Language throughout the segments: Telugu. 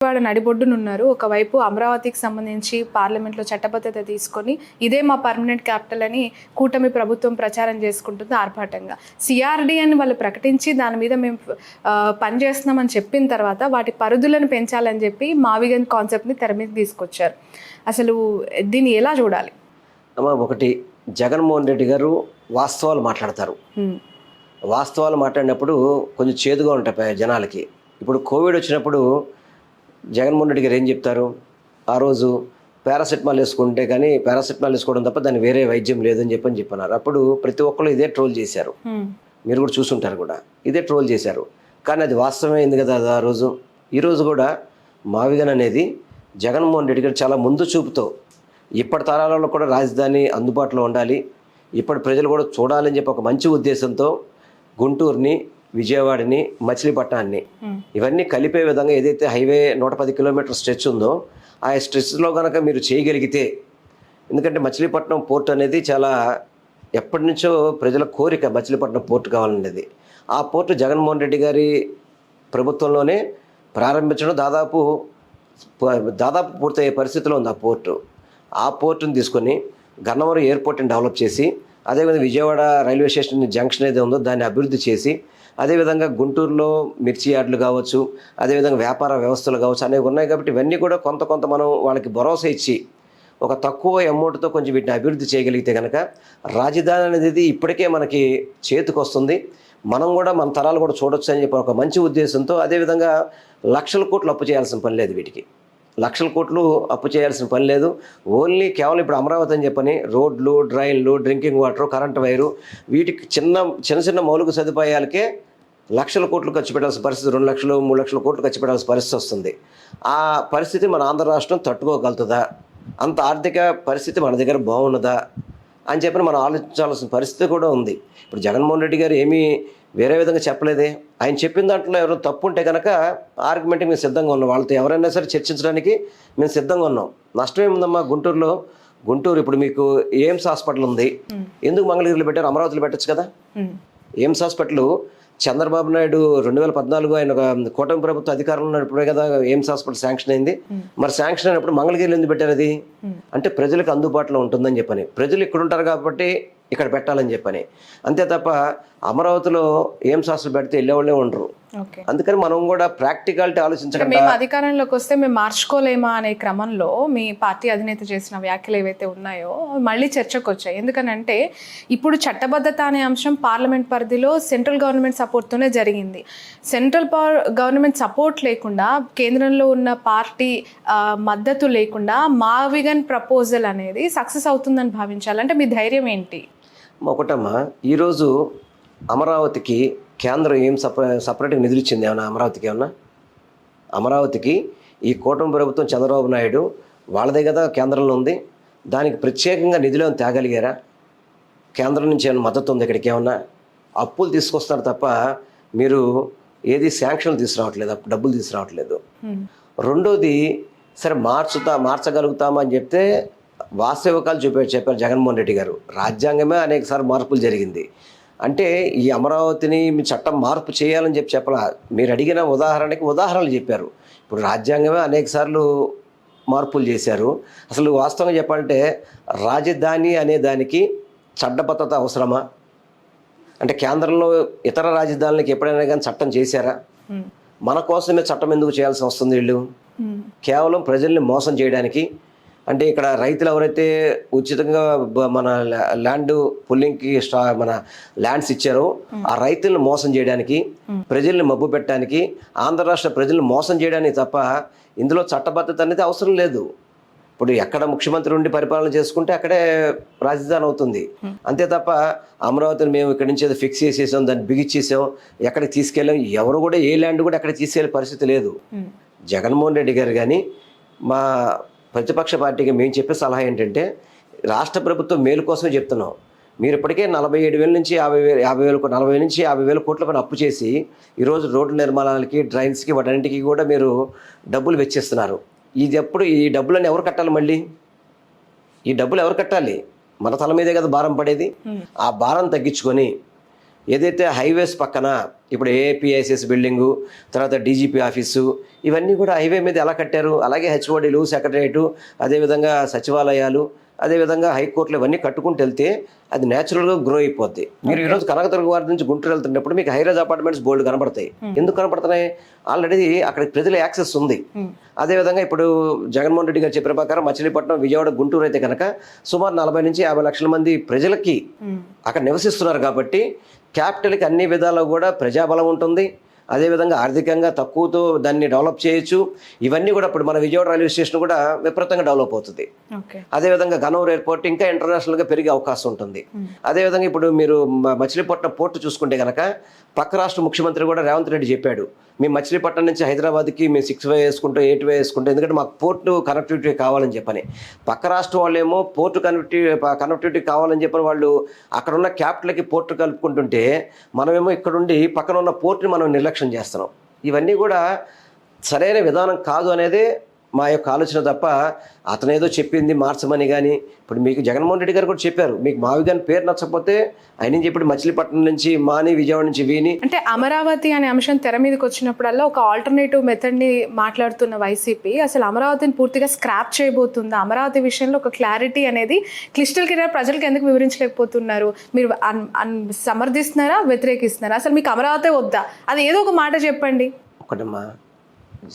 వాడ నడిబొడ్డునున్నారు. ఒకవైపు అమరావతికి సంబంధించి పార్లమెంట్లో చట్టబద్ధత తీసుకొని ఇదే మా పర్మనెంట్ క్యాపిటల్ అని కూటమి ప్రభుత్వం ప్రచారం చేసుకుంటుంది ఆర్భాటంగా. సిఆర్డి అని వాళ్ళు ప్రకటించి దాని మీద మేము పనిచేస్తున్నామని చెప్పిన తర్వాత వాటి పరిధులను పెంచాలని చెప్పి మావిగన్ కాన్సెప్ట్ని తెర మీద తీసుకొచ్చారు. అసలు దీన్ని ఎలా చూడాలి? ఒకటి, జగన్మోహన్ రెడ్డి గారు వాస్తవాలు మాట్లాడతారు. వాస్తవాలు మాట్లాడినప్పుడు కొంచెం చేదుగా ఉంటాయి జనాలకి. ఇప్పుడు కోవిడ్ వచ్చినప్పుడు జగన్మోహన్ రెడ్డి గారు ఏం చెప్తారు? ఆ రోజు పారాసెటమాల్ వేసుకుంటే కానీ పారాసెటమాల్ వేసుకోవడం తప్ప దాని వేరే వైద్యం లేదని చెప్పన్నారు. అప్పుడు ప్రతి ఒక్కరు ఇదే ట్రోల్ చేశారు. మీరు కూడా చూసుంటారు కూడా, ఇదే ట్రోల్ చేశారు. కానీ అది వాస్తవమైంది కదా ఆ రోజు. ఈరోజు కూడా మావిగన్ అనేది జగన్మోహన్ రెడ్డి గారు చాలా ముందు చూపుతో ఇప్పటి తరాలలో కూడా రాజధాని అందుబాటులో ఉండాలి, ఇప్పటి ప్రజలు కూడా చూడాలని చెప్పి ఒక మంచి ఉద్దేశంతో గుంటూరుని, విజయవాడని, మచిలీపట్నాన్ని ఇవన్నీ కలిపే విధంగా ఏదైతే హైవే 110 కిలోమీటర్ స్ట్రెచ్ ఉందో ఆ స్ట్రెచ్లో కనుక మీరు చేయగలిగితే, ఎందుకంటే మచిలీపట్నం పోర్ట్ అనేది చాలా ఎప్పటి నుంచో ప్రజల కోరిక, మచిలీపట్నం పోర్ట్ కావాలనేది. ఆ పోర్టు జగన్మోహన్ రెడ్డి గారి ప్రభుత్వంలోనే ప్రారంభించడం దాదాపు పూర్తయ్యే పరిస్థితిలో ఉంది ఆ పోర్టుని తీసుకొని గన్నవరం ఎయిర్పోర్ట్ని డెవలప్ చేసి, అదేవిధంగా విజయవాడ రైల్వే స్టేషన్ జంక్షన్ ఏదో ఉందో దాన్ని అభివృద్ధి చేసి, అదేవిధంగా గుంటూరులో మిర్చి యార్డులు కావచ్చు, అదేవిధంగా వ్యాపార వ్యవస్థలు కావచ్చు అనేవి ఉన్నాయి. కాబట్టి ఇవన్నీ కూడా కొంత మనం వాళ్ళకి భరోసా ఇచ్చి ఒక తక్కువ అమౌంట్తో కొంచెం వీటిని అభివృద్ధి చేయగలిగితే కనుక రాజధాని అనేది ఇప్పటికే మనకి చేతికి వస్తుంది, మనం కూడా మన తరాలు కూడా చూడొచ్చు అని చెప్పి ఒక మంచి ఉద్దేశంతో, అదేవిధంగా లక్షల కోట్లు అప్పు చేయాల్సిన పని లేదు, వీటికి లక్షల కోట్లు అప్పు చేయాల్సిన పని లేదు. ఓన్లీ కేవలం ఇప్పుడు అమరావతి అని చెప్పని రోడ్లు, డ్రైన్లు, డ్రింకింగ్ వాటర్, కరెంట్ వైరు, వీటికి చిన్న మౌలిక సదుపాయాలకే లక్షల కోట్లు ఖర్చు పెట్టాల్సిన పరిస్థితి, 2 లక్షలు 3 లక్షల కోట్లు ఖర్చు పెట్టాల్సిన పరిస్థితి వస్తుంది. ఆ పరిస్థితి మన ఆంధ్ర రాష్ట్రం తట్టుకోగలుగుతుందా, అంత ఆర్థిక పరిస్థితి మన దగ్గర బాగున్నదా అని చెప్పి మనం ఆలోచించాల్సిన పరిస్థితి కూడా ఉంది. ఇప్పుడు జగన్మోహన్ రెడ్డి గారు ఏమీ వేరే విధంగా చెప్పలేదే. ఆయన చెప్పిన దాంట్లో ఎవరైనా తప్పు ఉంటే కనుక ఆర్గ్యుమెంట్కి మేము సిద్ధంగా ఉన్నాం, వాళ్ళతో ఎవరైనా సరే చర్చించడానికి మేము సిద్ధంగా ఉన్నాం. నష్టం ఏముందమ్మా? గుంటూరు ఇప్పుడు మీకు ఎయిమ్స్ హాస్పిటల్ ఉంది, ఎందుకు మంగళగిరిలో పెట్టారు? అమరావతిలో పెట్టచ్చు కదా. ఎయిమ్స్ హాస్పిటల్ చంద్రబాబు నాయుడు 2014 ఆయన కూటమి ప్రభుత్వ అధికారంలో ఉన్నప్పుడే కదా ఎయిమ్స్ హాస్పిటల్ శాంక్షన్ అయింది. మరి శాంక్షన్ అయినప్పుడు మంగళగిరిలో ఎందుకు పెట్టారు? అది అంటే ప్రజలకు అందుబాటులో ఉంటుందని చెప్పని, ప్రజలు ఇక్కడ ఉంటారు కాబట్టి ఇక్కడ పెట్టాలని చెప్పని, అంతే తప్ప అమరావతిలో ఎయిమ్స్ హాస్పిటల్ పెడితే వెళ్ళేవాళ్ళే ఉండరు. అందుకని మనం కూడా ప్రాక్టికాలిటీ ఆలోచించడం. మేము అధికారంలోకి వస్తే మేము మార్చుకోలేమా అనే క్రమంలో మీ పార్టీ అధినేత చేసిన వ్యాఖ్యలు ఏవైతే ఉన్నాయో మళ్ళీ చర్చకు వచ్చాయి. ఎందుకనంటే ఇప్పుడు చట్టబద్ధత అనే అంశం పార్లమెంట్ పరిధిలో సెంట్రల్ గవర్నమెంట్ సపోర్ట్తోనే జరిగింది. సెంట్రల్ గవర్నమెంట్ సపోర్ట్ లేకుండా, కేంద్రంలో ఉన్న పార్టీ మద్దతు లేకుండా మావిగన్ ప్రపోజల్ అనేది సక్సెస్ అవుతుందని భావించాలంటే మీ ధైర్యం ఏంటి? ఒకటమ్మా, ఈరోజు అమరావతికి కేంద్రం ఏం సపరేట్గా నిధులు ఇచ్చింది? ఏమన్నా అమరావతికి ఈ కూటమి ప్రభుత్వం చంద్రబాబు నాయుడు వాళ్ళదే కదా కేంద్రంలో ఉంది, దానికి ప్రత్యేకంగా నిధులు ఏమైనా తేగలిగారా? కేంద్రం నుంచి ఏమైనా మద్దతు ఉంది? ఇక్కడికి ఏమన్నా అప్పులు తీసుకొస్తారు తప్ప మీరు ఏది శాంక్షన్లు తీసుకురావట్లేదు, డబ్బులు తీసుకురావట్లేదు. రెండోది, సరే మార్చగలుగుతామా అని చెప్తే వాస్తవికాలు చెప్పారు జగన్మోహన్ రెడ్డి గారు. రాజ్యాంగమే అనేకసార్లు మార్పులు జరిగింది. అంటే ఈ అమరావతిని మీ చట్టం మార్పు చేయాలని చెప్పాలా? మీరు అడిగిన ఉదాహరణలు చెప్పారు. ఇప్పుడు రాజ్యాంగమే అనేకసార్లు మార్పులు చేశారు. అసలు వాస్తవంగా చెప్పాలంటే రాజధాని అనే దానికి చట్టబద్ధత అవసరమా? అంటే కేంద్రంలో ఇతర రాజధానులకు ఎప్పుడైనా కానీ చట్టం చేశారా? మన కోసమే చట్టం ఎందుకు చేయాల్సి వస్తుంది? వీళ్ళు కేవలం ప్రజల్ని మోసం చేయడానికి. అంటే ఇక్కడ రైతులు ఎవరైతే ఉచితంగా మన ల్యాండ్ పుల్లింగ్కి మన ల్యాండ్స్ ఇచ్చారో ఆ రైతులను మోసం చేయడానికి, ప్రజల్ని మబ్బు పెట్టడానికి, ఆంధ్ర రాష్ట్ర ప్రజల్ని మోసం చేయడానికి తప్ప ఇందులో చట్టబద్ధత అనేది అవసరం లేదు. ఇప్పుడు ఎక్కడ ముఖ్యమంత్రి ఉండి పరిపాలన చేసుకుంటే అక్కడే రాజధాని అవుతుంది. అంతే తప్ప అమరావతిని మేము ఇక్కడి నుంచి ఫిక్స్ చేసేసాం, దాన్ని బిగిచ్చేసాం, ఎక్కడికి తీసుకెళ్ళాం, ఎవరు కూడా ఏ ల్యాండ్ కూడా ఎక్కడికి తీసుకెళ్లే పరిస్థితి లేదు. జగన్మోహన్ రెడ్డి గారు కానీ మా ప్రతిపక్ష పార్టీకి మేము చెప్పే సలహా ఏంటంటే, రాష్ట్ర ప్రభుత్వం మేలు కోసమే చెప్తున్నాం. మీరు ఇప్పటికే 47,000 నుంచి 40,000 నుంచి 50,000 కోట్ల పైన అప్పు చేసి ఈరోజు రోడ్ల నిర్మాణాలకి, డ్రైన్స్కి, వాటన్నిటికీ కూడా మీరు డబ్బులు వెచ్చిస్తున్నారు. ఈ డబ్బులను ఎవరు కట్టాలి? మళ్ళీ ఈ డబ్బులు ఎవరు కట్టాలి? మన తల మీదే కదా భారం పడేది. ఆ భారం తగ్గించుకొని ఏదైతే హైవేస్ పక్కన ఇప్పుడు ఏపీఐసిఎస్ బిల్డింగు, తర్వాత డీజీపీ ఆఫీసు, ఇవన్నీ కూడా హైవే మీద ఎలా కట్టారు, అలాగే హెచ్ఓడీలు, సెక్రటరియట్, అదేవిధంగా సచివాలయాలు, అదేవిధంగా హైకోర్టులు ఇవన్నీ కట్టుకుంటూ వెళ్తే అది న్యాచురల్గా గ్రో అయిపోద్ది. మీరు ఈరోజు కనకదుర్గ వారి నుంచి గుంటూరు వెళ్తున్నప్పుడు మీకు హైరేజ్ అపార్ట్మెంట్స్ బోల్డ్ కనబడతాయి. ఎందుకు కనపడుతున్నాయి? ఆల్రెడీ అక్కడ ప్రజల యాక్సెస్ ఉంది. అదేవిధంగా ఇప్పుడు జగన్మోహన్ రెడ్డి గారు చెప్పిన ప్రకారం మచిలీపట్నం, విజయవాడ, గుంటూరు అయితే కనుక సుమారు 40 నుంచి 50 లక్షల మంది ప్రజలకి అక్కడ నివసిస్తున్నారు కాబట్టి క్యాపిటల్కి అన్ని విధాలు కూడా ప్రజాబలం ఉంటుంది. అదేవిధంగా ఆర్థికంగా తక్కువతో దాన్ని డెవలప్ చేయొచ్చు. ఇవన్నీ కూడా ఇప్పుడు మన విజయవాడ రైల్వే స్టేషన్ కూడా విపరీతంగా డెవలప్ అవుతుంది. అదేవిధంగా గన్నవరం ఎయిర్పోర్ట్ ఇంకా ఇంటర్నేషనల్గా పెరిగే అవకాశం ఉంటుంది. అదేవిధంగా ఇప్పుడు మీరు మచిలీపట్నం పోర్టు చూసుకుంటే కనుక పక్క రాష్ట్ర ముఖ్యమంత్రి కూడా రేవంత్ రెడ్డి చెప్పాడు, మేము మచిలీపట్నం నుంచి హైదరాబాద్కి మేము 6 వే వేసుకుంటాం, 8 వే వేసుకుంటాం, ఎందుకంటే మాకు పోర్టు కనెక్టివిటీ కావాలని చెప్పని. పక్క రాష్ట్రం వాళ్ళు ఏమో పోర్టు కనెక్టివిటీ కావాలని చెప్పని వాళ్ళు అక్కడ ఉన్న క్యాపిటల్కి పోర్టు కలుపుకుంటుంటే మనమేమో ఇక్కడుండి పక్కన ఉన్న పోర్టుని మనం నిర్లక్ష్యం చేస్తున్నాం. ఇవన్నీ కూడా సరైన విధానం కాదు అనేది మా యొక్క ఆలోచన తప్ప అతనేదో చెప్పింది మార్చమని. కానీ ఇప్పుడు మీకు జగన్మోహన్ రెడ్డి గారు కూడా చెప్పారు, మీకు మావి గారి పేరు నచ్చకపోతే ఆయన చెప్పి మచిలీపట్నం నుంచి మాని, విజయవాడ నుంచి వీని. అంటే అమరావతి అనే అంశం తెర మీదకి వచ్చినప్పుడల్లా ఒక ఆల్టర్నేటివ్ మెథడ్ని మాట్లాడుతున్న వైసీపీ అసలు అమరావతిని పూర్తిగా స్క్రాప్ చేయబోతుందా? అమరావతి విషయంలో ఒక క్లారిటీ అనేది క్లిస్టల్ క్లియర్ ప్రజలకు ఎందుకు వివరించలేకపోతున్నారు? మీరు సమర్థిస్తున్నారా, వ్యతిరేకిస్తున్నారా? అసలు మీకు అమరావతి వద్దా? అది ఏదో ఒక మాట చెప్పండి. ఒకటమ్మా,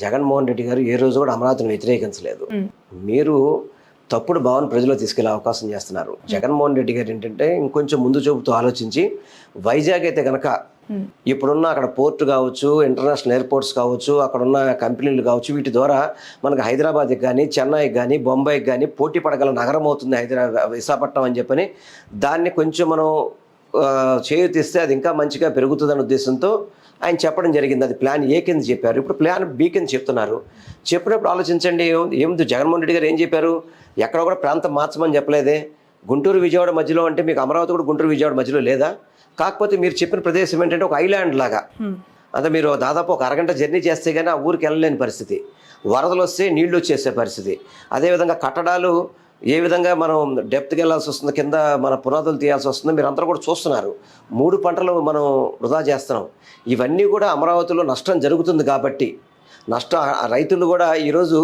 జగన్మోహన్ రెడ్డి గారు ఏ రోజు కూడా అమరావతిని వ్యతిరేకించలేదు. మీరు తప్పుడు భావన ప్రజల్లో తీసుకెళ్లే అవకాశం చేస్తున్నారు. జగన్మోహన్ రెడ్డి గారు ఏంటంటే ఇంకొంచెం ముందు చూపుతూ ఆలోచించి వైజాగ్ అయితే కనుక ఇప్పుడున్న అక్కడ పోర్టు కావచ్చు, ఇంటర్నేషనల్ ఎయిర్పోర్ట్స్ కావచ్చు, అక్కడ ఉన్న కంపెనీలు కావచ్చు, వీటి ద్వారా మనకు హైదరాబాద్కి కానీ, చెన్నైకి కానీ, బొంబాయికి కానీ పోటీ పడగల నగరం అవుతుంది విశాఖపట్నం అని చెప్పని దాన్ని కొంచెం మనం చేయూతిస్తే అది ఇంకా మంచిగా పెరుగుతుందనే ఉద్దేశంతో ఆయన చెప్పడం జరిగింది. అది ప్లాన్ ఏ కింద చెప్పారు, ఇప్పుడు ప్లాన్ బి కింద చెప్తున్నారు. చెప్పినప్పుడు ఆలోచించండి, ఏముంది జగన్మోహన్ రెడ్డి గారు ఏం చెప్పారు? ఎక్కడ కూడా ప్రాంతం మార్చమని చెప్పలేదే. గుంటూరు విజయవాడ మధ్యలో అంటే మీకు అమరావతి కూడా గుంటూరు విజయవాడ మధ్యలో లేదా? కాకపోతే మీరు చెప్పిన ప్రదేశం ఏంటంటే ఒక ఐలాండ్ లాగా, అంటే మీరు దాదాపు ఒక అరగంట జర్నీ చేస్తే కానీ ఆ ఊరికి వెళ్ళలేని పరిస్థితి, వరదలు వస్తే నీళ్లు వచ్చేసే పరిస్థితి, అదేవిధంగా కట్టడాలు ఏ విధంగా మనం డెప్త్కి వెళ్ళాల్సి వస్తుంది, కింద మన పునాదులు తీయాల్సి వస్తుంది, మీరు అందరూ కూడా చూస్తున్నారు. 3 పంటలు మనం వృధా చేస్తున్నాం. ఇవన్నీ కూడా అమరావతిలో నష్టం జరుగుతుంది కాబట్టి రైతులు కూడా ఈరోజు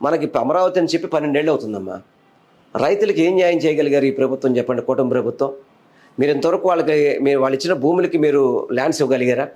మనకి అమరావతి అని చెప్పి 12 ఏళ్ళు అవుతుందమ్మా. రైతులకి ఏం న్యాయం చేయగలిగారు ఈ ప్రభుత్వం చెప్పండి, కూటమి ప్రభుత్వం? మీరు ఇంతవరకు వాళ్ళు ఇచ్చిన భూములకి మీరు ల్యాండ్స్ ఇవ్వగలిగారా?